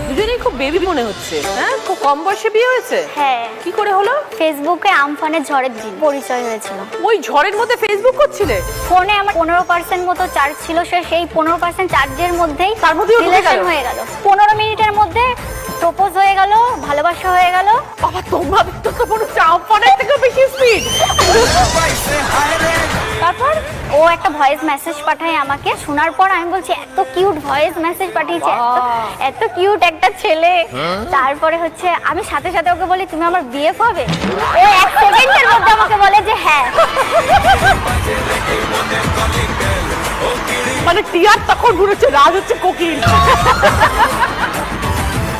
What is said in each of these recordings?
দুজনেই খুব বেবি মনে হচ্ছে। হ্যাঁ, খুব কম বয়সে বিয়ে হয়েছে। হ্যাঁ। কি করে হলো? ফেসবুকে আমফানের ঝড়ের দিন পরিচয় হয়েছিল। ওই ঝড়ের মধ্যে ফেসবুক করছিলে? ফোনে আমার 15% মতো চার্জ ছিল, সেই 15% চার্জের মধ্যেই তার মধ্যেই রিলেশন হয়ে গেল। 15 মিনিটের মধ্যে প্রপোজ হয়ে গেল, ভালোবাসা হয়ে গেল। বাবা, তোমার তো কোনো আমফানের থেকে বেশি স্পিড। তারপর ও একটা ভয়েস মেসেজ পাঠায় আমাকে, শোনার পর আমি বলছি এত কিউট ভয়েস মেসেজ পাঠিয়েছে, এত কিউট একটা ছেলে। তারপরে হচ্ছে আমি সাথে সাথে ওকে বলি তুমি আমার বিয়ে হবে। ও 1 সেকেন্ডের মধ্যে আমাকে বলে যে হ্যাঁ। মানে টিয়ার তখন ঘুরেছে, রাজ হচ্ছে কোকিল।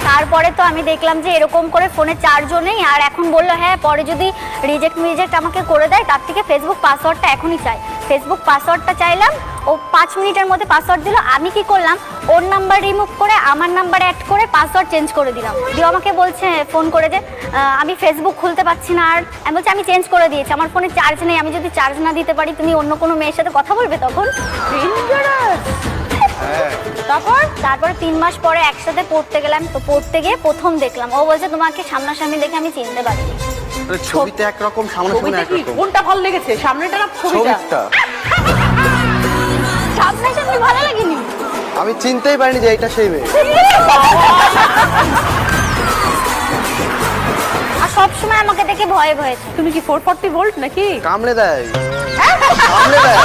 তারপরে তো আমি দেখলাম যে এরকম করে ফোনে চার্জও নেই, আর এখন বললো হ্যাঁ পরে যদি রিজেক্ট আমাকে করে দেয় তার থেকে ফেসবুক পাসওয়ার্ডটা এখনই চাই। ফেসবুক পাসওয়ার্ডটা চাইলাম, ও 5 মিনিটের মধ্যে পাসওয়ার্ড দিল। আমি কি করলাম, ওর নাম্বার রিমুভ করে আমার নাম্বার অ্যাড করে পাসওয়ার্ড চেঞ্জ করে দিলাম। দিয়ে আমাকে বলছে ফোন করে যে আমি ফেসবুক খুলতে পারছি না। আর আমি বলছি আমি চেঞ্জ করে দিয়েছি, আমার ফোনে চার্জ নেই, আমি যদি চার্জ না দিতে পারি তুমি অন্য কোনো মেয়ের সাথে কথা বলবে তখন। তারপরে 3 মাস পরে একসাথে পড়তে গেলাম। তো পড়তে গিয়ে প্রথম দেখলাম, ও বলছে তোমাকে সামনাসামনি দেখে আমি চিনতে পারিনি। ছবিতে একরকম, সামনাসামনি একরকম। কোনটা ভালো লেগেছে, সামনেটা না ছবিটা? সামনাসামনি ভালো লাগেনি, আমি চিনতেই পারিনি যে এটা সেই মেয়ে। আর সবসময় আমাকে দেখে ভয়ে ভয়ে। তুমি কি 440 ভোল্ট নাকি? কামড়ে দেয়, কামড়ে দেয়।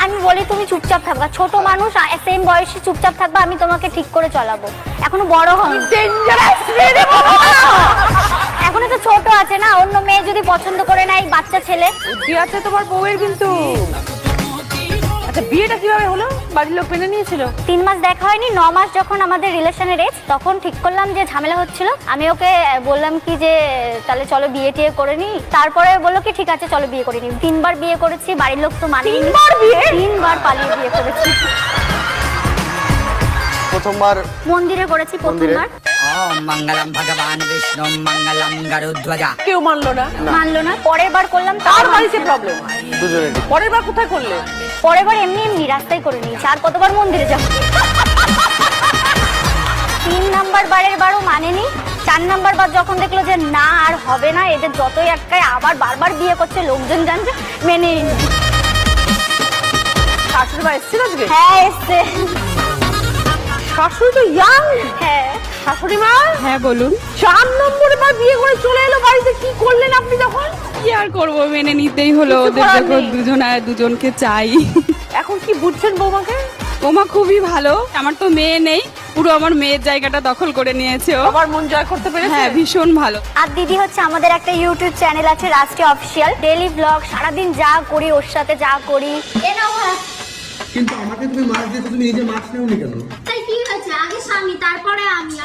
আমি বলি তুমি চুপচাপ থাকবা, ছোট মানুষ সেম বয়সে চুপচাপ থাকবা, আমি তোমাকে ঠিক করে চালাবো। এখনো বড় হয়নি, এখনো তো ছোট আছে না, অন্য মেয়ে যদি পছন্দ করে না, এই বাচ্চা ছেলে। বুদ্ধি আছে তোমার বউয়ের কিন্তু। আচ্ছা, বিয়েটা কিভাবে হলো? বাড়ির লোক মেনে নিয়েছিল? 3 মাস দেখা হয়নি, 9 মাস যখন আমাদের রিলেশনের এজ, তখন ঠিক করলাম যে ঝামেলা হচ্ছিল। আমি ওকে বললাম কি যে তাহলে চলো বিয়ে টিয়ে করে নি। তারপরে বললো কি ঠিক আছে চলো বিয়ে করে নি। 3 বার বিয়ে করেছি, বাড়ির লোক তো মানেনি। 3 বার বিয়ে? 3 বার পালিয়ে বিয়ে করেছি। প্রথমবার মন্দিরে করেছি, প্রথমবার। ওম মঙ্গলম ভগবান বিষ্ণু মঙ্গলম গরুধ্বজা। কেউ মানলো না? মানলো না। পরের বার করলাম, তার বাড়িতে প্রবলেম। দুজনে। পরের বার কোথায় করলে? পরের বার এমনি এমনি রাস্তায় করে নিয়েছি। আর কতবার মন্দিরে যাবো? 3 নাম্বার বারের বারও মানেনি। 4 নাম্বার বার যখন দেখলো যে না আর হবে না, এদের যতই আটকায় আবার বারবার বিয়ে করছে, লোকজন জানছে, মেনে নিল। শাশুড়ি মা এসেছিল আজকে? হ্যাঁ এসছে। শাশুড়ি তো ইয়াং। হ্যাঁ। শাশুড়ি মা? হ্যাঁ বলুন। 4 নম্বরে বার বিয়ে করে চলে এলো বাড়িতে, কি করলেন আপনি তখন? কি আর করবো, মেনে নিতেই হলো, কিছু ওদের করার যখন নেই। দুজনকে চাই। এখন কি বুঝছেন বৌমাকে? ওমা খুবই ভালো, আমার তো মেয়ে নেই, পুরো আমার মেয়ের জায়গাটা দখল করে নিয়েছে ও। আমার মন জয় করতে পেরেছে। হ্যাঁ ভীষণ ভালো। আর দিদি হচ্ছে আমাদের একটা ইউটিউব চ্যানেল আছে রাষ্ট্রীয় অফিসিয়াল, ডেইলি ব্লগ, সারাদিন যা করি ওর সাথে যা করি। কিন্তু আমাকে তুমি মাছ দিয়েছো, তুমি নিজে মাছ নেওনি কেন? তাই কি হয়েছে, আগে স্বামী তারপরে আমি।